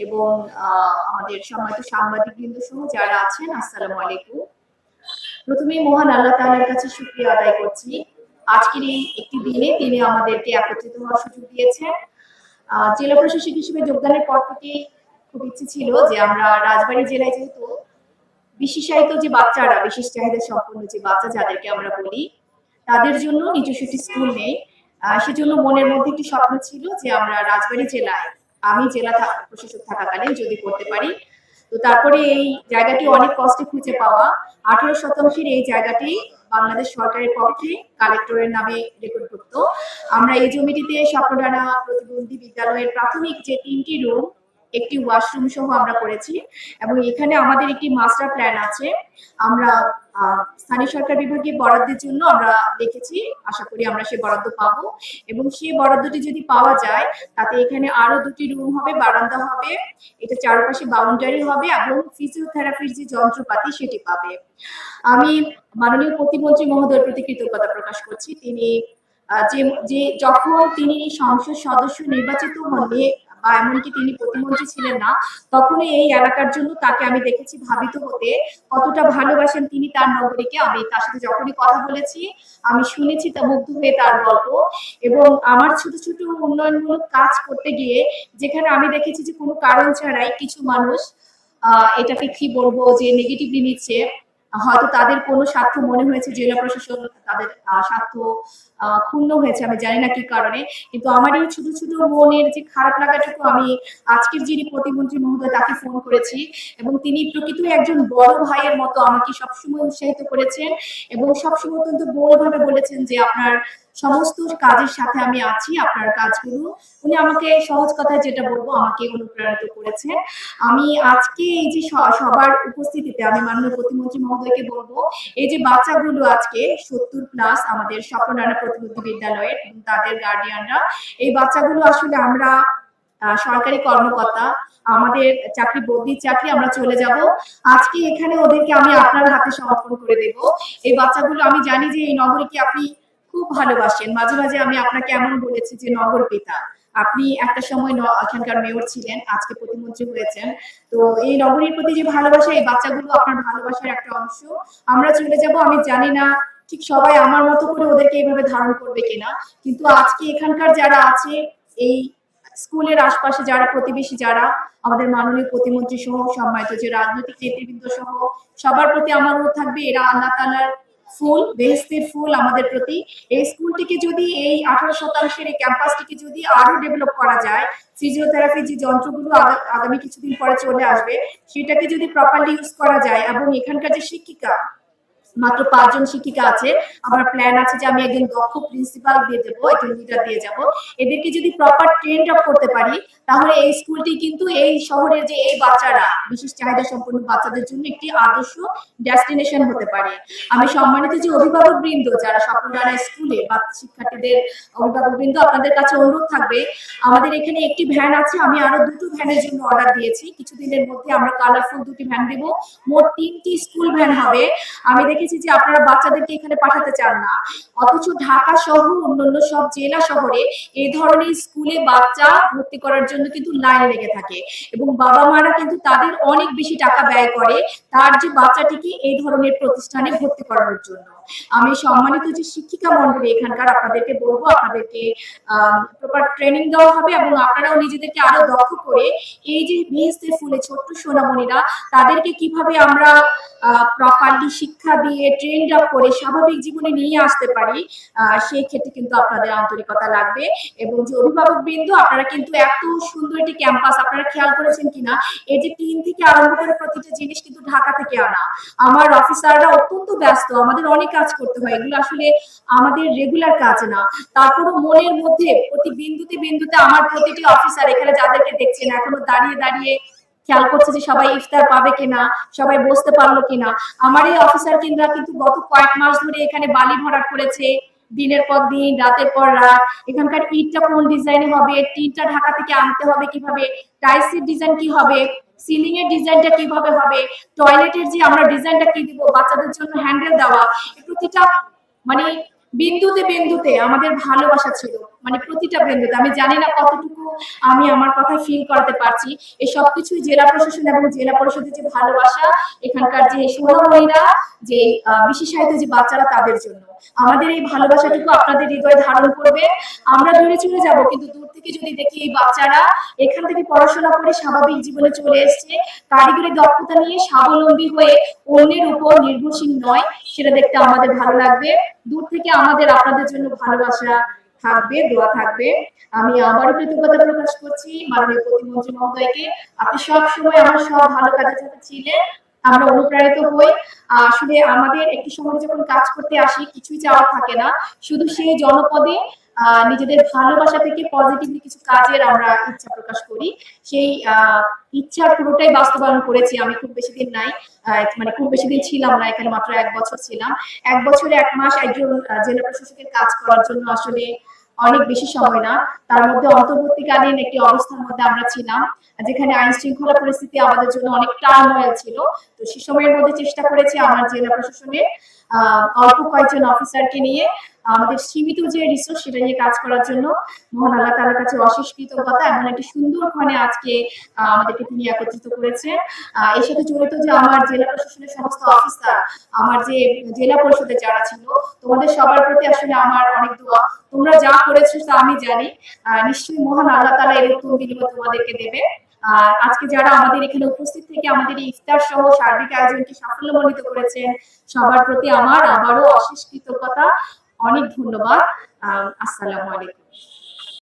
এবং আমাদের সম্মানিত সাংবাদিকবৃন্দ সহ যারা আছেন, আসসালামু আলাইকুম। প্রথমেই মহান আল্লাহ তাআলার কাছে শুকরিয়া আদায় করছি। আজকের এই একটি দিনে তিনি আমাদেরকে একত্রিত হওয়ার সুযোগ দিয়েছেন। জেলা প্রশাসক হিসেবে যোগদানের পর থেকেই খুব ইচ্ছে ছিল যে আমরা রাজবাড়ী জেলায় যেহেতু বিশেষায়িত যে বাচ্চারা, বিশেষ চাহিদা সম্পন্ন যে বাচ্চা যাদেরকে আমরা বলি, তাদের জন্য নিজস্ব একটি স্কুল নেই। সেজন্য মনের মধ্যে একটি স্বপ্ন ছিল যে আমরা রাজবাড়ী জেলায়, আমি জেলা প্রশাসক থাকাকালীন যদি করতে পারি। তো তারপরে এই জায়গাটি অনেক কষ্টে খুঁজে পাওয়া, 18% এই জায়গাটি বাংলাদেশ সরকারের পক্ষে কালেক্টরের নামে রেকর্ডভুক্ত। আমরা এই জমিটিতে স্বপ্নডানা প্রতিবন্ধী বিদ্যালয়ের প্রাথমিক যে 3টি রুম, একটি ওয়াশরুম সহ আমরা করেছি এবং এখানে আমাদের একটি মাস্টার প্ল্যান আছে। আমরা স্থানীয় সরকার বিভাগে বরাদ্দের জন্য আমরা দেখেছি, আশা করি আমরা সে বরাদ্দ পাবো এবং সেই বরাদ্দটি যদি পাওয়া যায় তাতে এখানে আরো 2টি রুম হবে, বারান্দা হবে, এটা চারপাশে বাউন্ডারি হবে এবং ফিজিওথেরাপির যে যন্ত্রপাতি সেটি পাবে। আমি মাননীয় প্রতিমন্ত্রী মহোদয়ের প্রতি কৃতজ্ঞতা প্রকাশ করছি। তিনি যখন তিনি সংসদ সদস্য নির্বাচিত হলে বা এমনকি তিনি প্রতিমন্ত্রী ছিলেন না, তখনই এই এলাকার জন্য তাকে আমি দেখেছি ভাবিত হতে, কতটা ভালোবাসেন তিনি তার নগরীকে। আমি তার সাথে যখনই কথা বলেছি, আমি শুনেছি তা মুগ্ধ হয়ে তার গল্প। এবং আমার ছোট ছোট উন্নয়নমূলক কাজ করতে গিয়ে যেখানে আমি দেখেছি যে কোনো কারণ ছাড়াই কিছু মানুষ এটাকে কি বলবো যে নেগেটিভলি নিচ্ছে, হয়তো তাদের কোনো স্বার্থ মনে হয়েছে, জেলা প্রশাসন তাদের স্বার্থ ক্ষুণ্ণ হয়েছে, আমি জানি না কি কারণে, কিন্তু আমার এই ছোট ছোট মনের যে খারাপ লাগাটুকু আমি আজকের যিনি প্রতিমন্ত্রী মহোদয় তাকে ফোন করেছি এবং তিনি প্রকৃতই একজন বড় ভাইয়ের মতো আমাকে সবসময় উৎসাহিত করেছেন এবং সবসময় অত্যন্ত বড়ভাবে বলেছেন যে আপনার সমস্ত কাজের সাথে আমি আছি, আপনার কাজগুলো উনি আমাকে সহজ কথায় যেটা বলবো আমাকে অনুপ্রাণিত করেছেন। আমি আজকে এই যে সবার উপস্থিতিতে আমি মাননীয় প্রতিমন্ত্রী মহোদয়কে বলবো, এই যে বাচ্চাগুলো আজকে 70+ আমাদের স্বপ্নডানা প্রতিবন্ধী বিদ্যালয়ের তাদের গার্ডিয়ানরা, এই বাচ্চাগুলো আসলে আমরা সরকারি কর্মকর্তা, আমাদের চাকরি বদলির চাকরি, আমরা চলে যাব, আজকে এখানে ওদেরকে আমি আপনার হাতে সমর্পণ করে দেব। এই বাচ্চাগুলো, আমি জানি যে এই নগরীকে আপনি খুব ভালোবাসেন। মাঝে মাঝে আমি আপনাকে এমন বলেছি যে নগর পিতা, আপনি একটা সময় এখানকার মেয়র ছিলেন, আজকে প্রতিমন্ত্রী হয়েছেন। তো এই নগরীর প্রতি যে ভালোবাসা, এই বাচ্চাগুলো আপনার ভালোবাসার একটা অংশ। আমরা চলে যাব, আমি জানি না ঠিক সবাই আমার মতো করে ওদেরকে এইভাবে ধারণ করবে কিনা, কিন্তু আজকে এখানকার যারা আছে, এই স্কুলের আশপাশে যারা প্রতিবেশী, যারা আমাদের মাননীয় প্রতিমন্ত্রী সহ সম্মানিত যে রাজনৈতিক নেতৃবৃন্দ সহ সবার প্রতি আমার অনুরোধ থাকবে, এরা আল্লাহ তাআলার ফুল, বেহেশতের ফুল আমাদের প্রতি। এই স্কুলটিকে যদি, এই 18% এই ক্যাম্পাসটিকে যদি আরো ডেভেলপ করা যায়, ফিজিওথেরাপি যে যন্ত্রগুলো আগামী কিছুদিন পরে চলে আসবে, সেটাকে যদি প্রপারলি ইউজ করা যায় এবং এখানকার যে শিক্ষিকা, মাত্র 5 জন শিক্ষিকা আছে, আমার প্ল্যান আছে যে আমি একজন দক্ষ প্রিন্সিপাল দিয়ে দেবো, একজন লিডার দিয়ে যাব, এদেরকে যদি প্রপার ট্রেন্ড আপ করতে পারি, তাহলে এই স্কুলটি কিন্তু এই শহরের যে এই বাচ্চারা, বিশেষ চাহিদা সম্পন্ন বাচ্চাদের জন্য একটি আদর্শ ডেস্টিনেশন হতে পারে। আমি সম্মানিত যে অভিভাবক বৃন্দ যারা স্বপ্নডানা স্কুলে বা শিক্ষার্থীদের অভিভাবক বৃন্দ, আপনাদের কাছে অনুরোধ থাকবে, আমাদের এখানে একটি ভ্যান আছে, আমি আরো 2টো ভ্যানের জন্য অর্ডার দিয়েছি, কিছুদিনের মধ্যে আমরা কালারফুল 2টি ভ্যান দেবো, মোট 3টি স্কুল ভ্যান হবে। আমি দেখেছি যে আপনারা বাচ্চাদেরকে এখানে পাঠাতে চান না, অথচ ঢাকা সহ অন্যান্য সব জেলা শহরে এই ধরনের স্কুলে বাচ্চা ভর্তি করার জন্য কিন্তু লাইন লেগে থাকে এবং বাবা মারা কিন্তু তাদের অনেক বেশি টাকা ব্যয় করে তার যে বাচ্চাটিকে এই ধরনের প্রতিষ্ঠানে ভর্তি করানোর জন্য। আমি সম্মানিত যে শিক্ষিকা মন্ডলী এখানকার, আপনাদেরকে বলবো, আপনাদেরকে প্রপার ট্রেনিং দেওয়া হবে এবং আপনারাও নিজেদেরকে আরো দক্ষ করে এই যে বেহেশতের ফুলে ছোট্ট সোনামণিরা, তাদেরকে কিভাবে আমরা প্রপারলি শিক্ষা দিয়ে ট্রেন্ড আপ করে স্বাভাবিক জীবনে নিয়ে আসতে পারি, সেই ক্ষেত্রে কিন্তু আপনাদের আন্তরিকতা লাগবে। এবং যে অভিভাবক বৃন্দ, আপনারা কিন্তু এত সুন্দর একটি ক্যাম্পাস, আপনারা খেয়াল করেছেন কিনা, এই যে টিন থেকে আরম্ভ করে প্রতিটা জিনিস কিন্তু ঢাকা থেকে আনা। আমার অফিসাররা অত্যন্ত ব্যস্ত, আমাদের অনেক কাজ করতে হয়, এগুলো আসলে আমাদের রেগুলার কাজ না, তারপরও মনের মধ্যে প্রতি বিন্দুতে বিন্দুতে আমার প্রতিটি অফিসার এখানে যাদেরকে দেখছেন এখনো দাঁড়িয়ে দাঁড়িয়ে খেয়াল করছে যে সবাই ইফতার পাবে কিনা, সবাই বসতে পারলো কিনা। আমার এই অফিসার কেন্দ্রা কিন্তু গত কয়েক মাস ধরে এখানে বালি ভরাট করেছে, দিনের পর দিন, রাতের পর রাত। এখানকার ইটটা কোন ডিজাইনে হবে, টিনটা ঢাকা থেকে আনতে হবে কিভাবে, টাইলসের ডিজাইন কি হবে, সিলিং এর ডিজাইনটা কিভাবে হবে, টয়লেটের যে আমরা ডিজাইনটা কি দিব, বাচ্চাদের জন্য হ্যান্ডেল দেওয়া, প্রতিটা মানে বিন্দুতে বিন্দুতে আমাদের ভালোবাসা ছিল। মানে প্রতিটা বিন্দুতে আমি জানি না কতটুকু আমি আমার কথা ফিল করাতে পারছি। এই সবকিছুই জেলা প্রশাসন এবং জেলা পরিষদের যে ভালোবাসা, এখানকার যে সোনামণিরা, যে বিশেষায়িত যে বাচ্চারা, তাদের জন্য আমাদের এই ভালোবাসাটুকু আপনাদের হৃদয় ধারণ করবে। আমরা দূরে চলে যাব, কিন্তু দূর থেকে যদি দেখি এই বাচ্চারা এখান থেকে পড়াশোনা করে স্বাভাবিক জীবনে চলে এসছে, কারিগরি দক্ষতা নিয়ে স্বাবলম্বী হয়ে অন্যের উপর নির্ভরশীল নয়, সেটা দেখতে আমাদের ভালো লাগবে। দূর থেকে আমাদের আপনাদের জন্য ভালোবাসা থাকবে, দোয়া থাকবে। আমি আবারও কৃতজ্ঞতা প্রকাশ করছি মাননীয় প্রতিমন্ত্রী মহোদয়কে। আপনি সব সময় আমার সব ভালো কাজের সাথে ছিলেন, আমরা অনুপ্রাণিত হই। আসলে আমাদের একটি শহরে যখন কাজ করতে আসি, কিছুই চাওয়া থাকে না, শুধু সেই জনপদে নিজেদের ভালোবাসা থেকে পজিটিভলি কিছু কাজের আমরা ইচ্ছা প্রকাশ করি। সেই ইচ্ছার পুরোটাই বাস্তবায়ন করেছি। আমি খুব বেশি দিন নাই, মানে খুব বেশি দিন ছিলাম না এখানে, মাত্র 1 বছর ছিলাম। 1 বছরে 1 মাস একজন জেলা প্রশাসকের কাজ করার জন্য আসলে অনেক বেশি সময় না। তার মধ্যে অন্তর্বর্তীকালীন একটি অবস্থার মধ্যে আমরা ছিলাম, যেখানে আইন শৃঙ্খলা পরিস্থিতি আমাদের জন্য অনেক টার্মোয়েল ছিল। তো সেই সময়ের মধ্যে চেষ্টা করেছি আমার জেলা প্রশাসনের অল্প কয়েকজন অফিসারকে নিয়ে আমাদের সীমিত যে রিসোর্স সেটা নিয়ে কাজ করার জন্য। মহান আল্লাহ তাআলার কাছে অশেষ কৃতজ্ঞতা, এমন একটি সুন্দর ক্ষণে আজকে আমাদেরকে তিনি একত্রিত করেছেন। এর সাথে জড়িত যে আমার জেলা প্রশাসনের সমস্ত অফিসার, আমার যে জেলা পরিষদের যারা ছিল, তোমাদের সবার প্রতি আসলে আমার অনেক দোয়া। তোমরা যা করেছো তা আমি জানি, নিশ্চয়ই মহান আল্লাহ তাআলা এর উত্তম বিনিময় তোমাদেরকে দেবে। আর আজকে যারা আমাদের এখানে উপস্থিত থেকে আমাদের এই ইফতার সহ সার্বিক আয়োজনকে সাফল্যমণ্ডিত করেছেন, সবার প্রতি আমার আবারও অশেষ কৃতজ্ঞতা, অনেক ধন্যবাদ। আসসালামু আলাইকুম।